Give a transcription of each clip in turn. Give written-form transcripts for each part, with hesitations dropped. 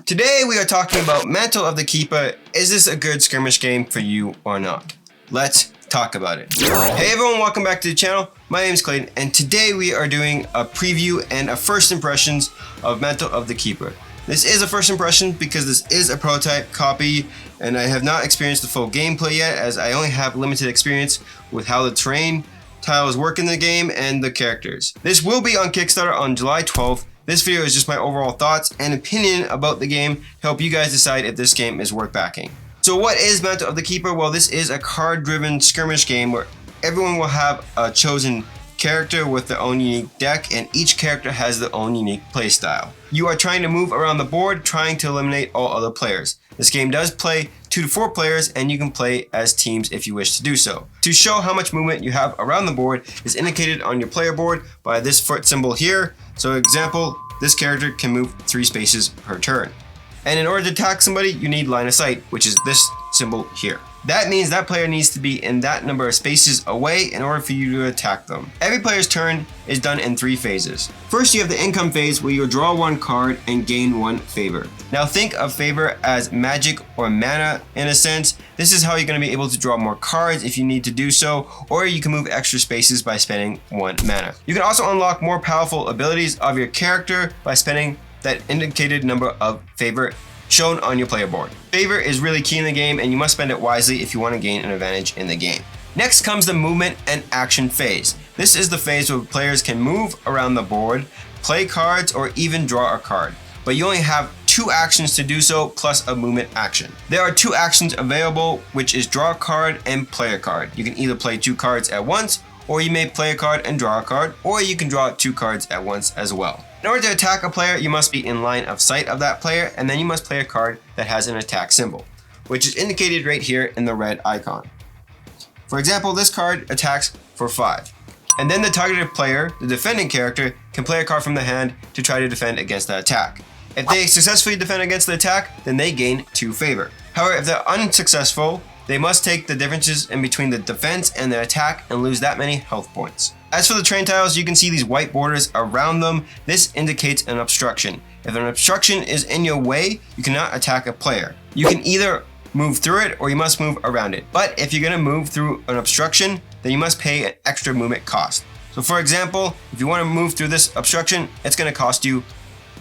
Today we are talking about Mantle of the Keeper. Is this a good skirmish game for you or not? Let's talk about it. Hey everyone, welcome back to the channel. My name is Clayton, and today we are doing a preview and a first impressions of Mantle of the Keeper. This is a first impression because this is a prototype copy and I have not experienced the full gameplay yet, as I only have limited experience with how the terrain tiles work in the game and the characters. This will be on Kickstarter on July 12th. This video is just my overall thoughts and opinion about the game to help you guys decide if this game is worth backing. So what is Mantle of the Keeper? Well, this is a card-driven skirmish game where everyone will have a chosen character with their own unique deck, and each character has their own unique playstyle. You are trying to move around the board, trying to eliminate all other players. This game does play 2 to 4 players, and you can play as teams if you wish to do so. To show how much movement you have around the board is indicated on your player board by this foot symbol here. So example, this character can move 3 spaces per turn. And in order to attack somebody, you need line of sight, which is this symbol here. That means that player needs to be in that number of spaces away in order for you to attack them. Every player's turn is done in 3 phases. First, you have the income phase where you'll draw 1 card and gain 1 favor. Now think of favor as magic or mana in a sense. This is how you're going to be able to draw more cards if you need to do so, or you can move extra spaces by spending 1 mana. You can also unlock more powerful abilities of your character by spending that indicated number of favor shown on your player board. Favor is really key in the game, and you must spend it wisely if you want to gain an advantage in the game. Next comes the movement and action phase. This is the phase where players can move around the board, play cards, or even draw a card. But you only have 2 actions to do so, plus a movement action. There are 2 actions available, which is draw a card and play a card. You can either play 2 cards at once, or you may play a card and draw a card, or you can draw 2 cards at once as well. In order to attack a player, you must be in line of sight of that player, and then you must play a card that has an attack symbol, which is indicated right here in the red icon. For example, this card attacks for 5. And then the targeted player, the defending character, can play a card from the hand to try to defend against the attack. If they successfully defend against the attack, then they gain 2 favor. However, if they're unsuccessful, they must take the differences in between the defense and the attack and lose that many health points. As for the terrain tiles, you can see these white borders around them. This indicates an obstruction. If an obstruction is in your way, you cannot attack a player. You can either move through it or you must move around it. But if you're going to move through an obstruction, then you must pay an extra movement cost. So for example, if you want to move through this obstruction, it's going to cost you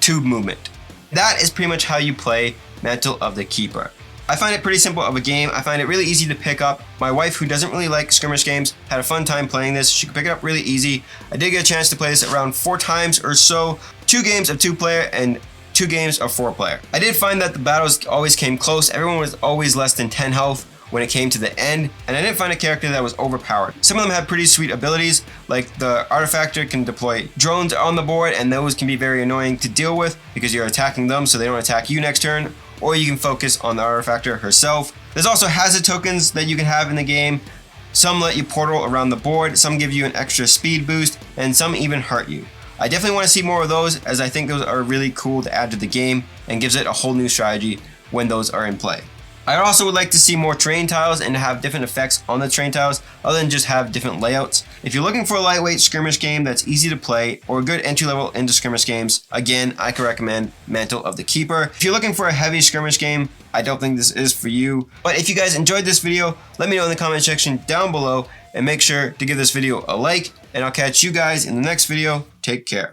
2 movement. That is pretty much how you play Mantle of the Keeper. I find it pretty simple of a game. I find it really easy to pick up. My wife, who doesn't really like skirmish games, had a fun time playing this. She could pick it up really easy. I did get a chance to play this around 4 times or so. 2 games of 2-player and 2 games of 4-player. I did find that the battles always came close. Everyone was always less than 10 health when it came to the end, and I didn't find a character that was overpowered. Some of them had pretty sweet abilities, like the artifactor can deploy drones on the board, and those can be very annoying to deal with because you're attacking them so they don't attack you next turn. Or you can focus on the artifactor herself. There's also hazard tokens that you can have in the game. Some let you portal around the board, some give you an extra speed boost, and some even hurt you. I definitely want to see more of those, as I think those are really cool to add to the game and gives it a whole new strategy when those are in play. I also would like to see more terrain tiles and to have different effects on the terrain tiles other than just have different layouts. If you're looking for a lightweight skirmish game that's easy to play or a good entry level into skirmish games, again, I can recommend Mantle of the Keeper. If you're looking for a heavy skirmish game, I don't think this is for you. But if you guys enjoyed this video, let me know in the comment section down below, and make sure to give this video a like, and I'll catch you guys in the next video. Take care.